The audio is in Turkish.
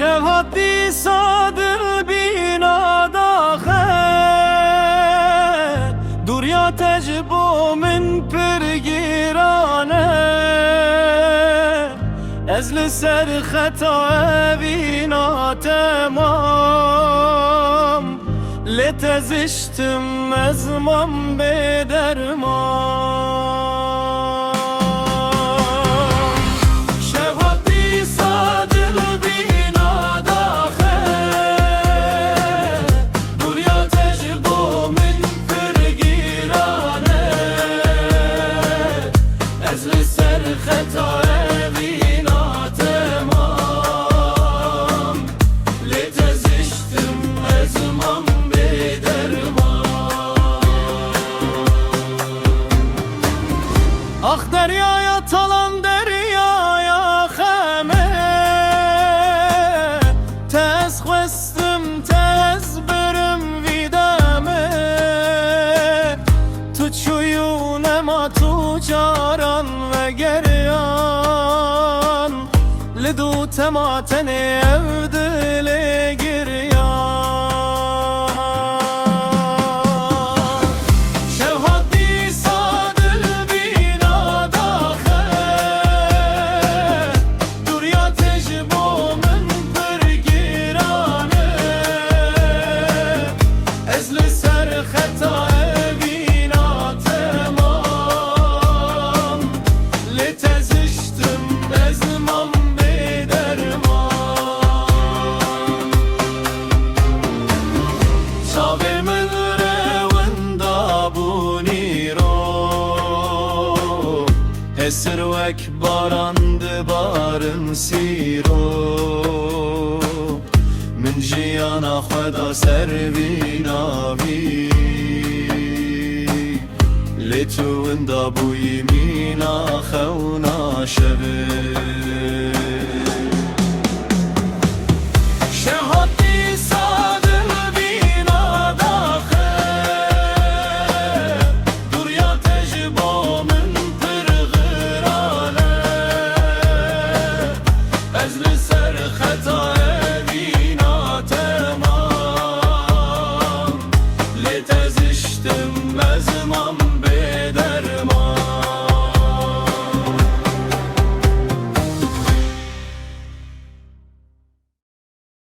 شهادتي صادر بينا داخل دوريا تجبو من برگیرانه از لسر خطا بينا تمام لتزشتم ازمام بدرمان Ah deryaya talan deryaya xeme tez xwestim tez birim videme tu çuyun ema tu caran ve geryan lidu temateni evdile giryan Esir vek barandı barın siro Min jiyana xweda servi navi Letu inda bu yemina xewna şevi